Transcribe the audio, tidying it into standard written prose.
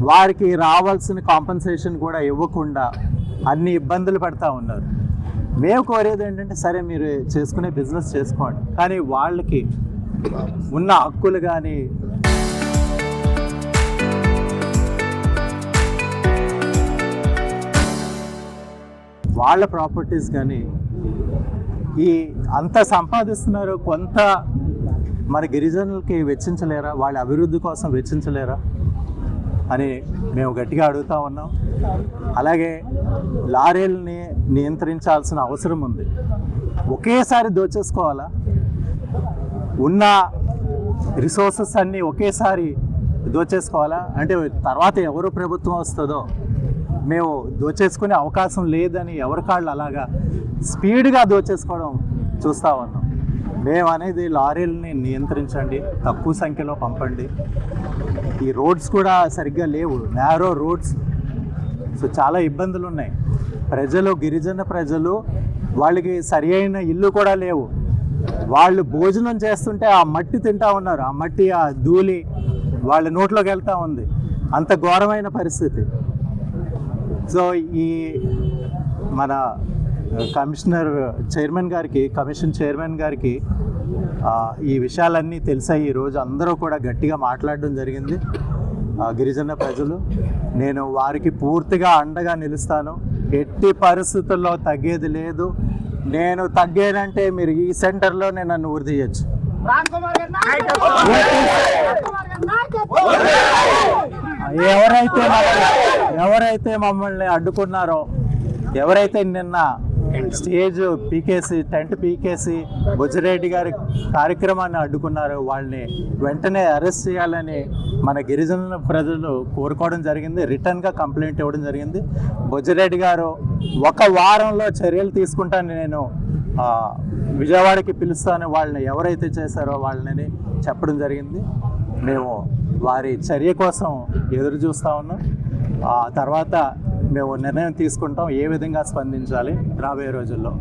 వారికి రావాల్సిన కాంపన్సేషన్ కూడా ఇవ్వకుండా అన్ని ఇబ్బందులు పడతా ఉన్నారు. మేము కోరేది ఏంటంటే, సరే మీరు చేసుకునే బిజినెస్ చేసుకోండి, కానీ వాళ్ళకి ఉన్న హక్కులు కానీ వాళ్ళ ప్రాపర్టీస్ కానీ ఈ అంత సంపాదిస్తున్నారు, కొంత మన గిరిజనులకి వెచ్చించలేరా, వాళ్ళ అభివృద్ధి కోసం వెచ్చించలేరా అని మేము గట్టిగా అడుగుతా ఉన్నాం. అలాగే లారీలని నియంత్రించాల్సిన అవసరం ఉంది. ఒకేసారి దోచేసుకోవాలా? ఉన్న రిసోర్సెస్ అన్నీ ఒకేసారి దోచేసుకోవాలా? అంటే తర్వాత ఎవరు ప్రభుత్వం వస్తుందో మేము దోచేసుకునే అవకాశం లేదని ఎవరి కాళ్ళు అలాగా స్పీడ్గా దోచేసుకోవడం చూస్తూ ఉన్నాం. మేము అనేది లారీలని నియంత్రించండి, తక్కువ సంఖ్యలో పంపండి. ఈ రోడ్స్ కూడా సరిగ్గా లేవు, నేరో రోడ్స్. సో చాలా ఇబ్బందులు ఉన్నాయి. ప్రజలు, గిరిజన ప్రజలు, వాళ్ళకి సరి అయిన ఇల్లు కూడా లేవు. వాళ్ళు భోజనం చేస్తుంటే ఆ మట్టి తింటా ఉన్నారు, ఆ మట్టి, ఆ ధూళి వాళ్ళ నోట్లోకి వెళ్తూ ఉంది. అంత ఘోరమైన పరిస్థితి. సో ఈ మన కమిషన్ చైర్మన్ గారికి ఈ విషయాలన్నీ తెలిసాయి. ఈరోజు అందరూ కూడా గట్టిగా మాట్లాడడం జరిగింది. గిరిజన ప్రజలు, నేను వారికి పూర్తిగా అండగా నిలుస్తాను. ఎట్టి పరిస్థితుల్లో తగ్గేది లేదు. నేను తగ్గేనంటే మీరు ఈ సెంటర్లోనే నన్ను ఉరిదీయచ్చు. ఎవరైతే మమ్మల్ని అడ్డుకున్నారో, ఎవరైతే నిన్న స్టేజ్ పీకేసి, టెంట్ పీకేసి బుజ్జిరెడ్డి గారి కార్యక్రమాన్ని అడ్డుకున్నారో వాళ్ళని వెంటనే అరెస్ట్ చేయాలని మన గిరిజన ప్రజలు కోరుకోవడం జరిగింది. రిటర్న్గా కంప్లైంట్ ఇవ్వడం జరిగింది. బుజ్జిరెడ్డి గారు ఒక వారంలో చర్యలు తీసుకుంటాను, నేను విజయవాడకి పిలుస్తాను వాళ్ళని, ఎవరైతే చేశారో వాళ్ళని చెప్పడం జరిగింది. మేము వారి చర్య కోసం ఎదురు చూస్తూ ఉన్నాం. ఆ తర్వాత మేము నిర్ణయం తీసుకుంటాం ఏ విధంగా స్పందించాలి రాబోయే రోజుల్లో.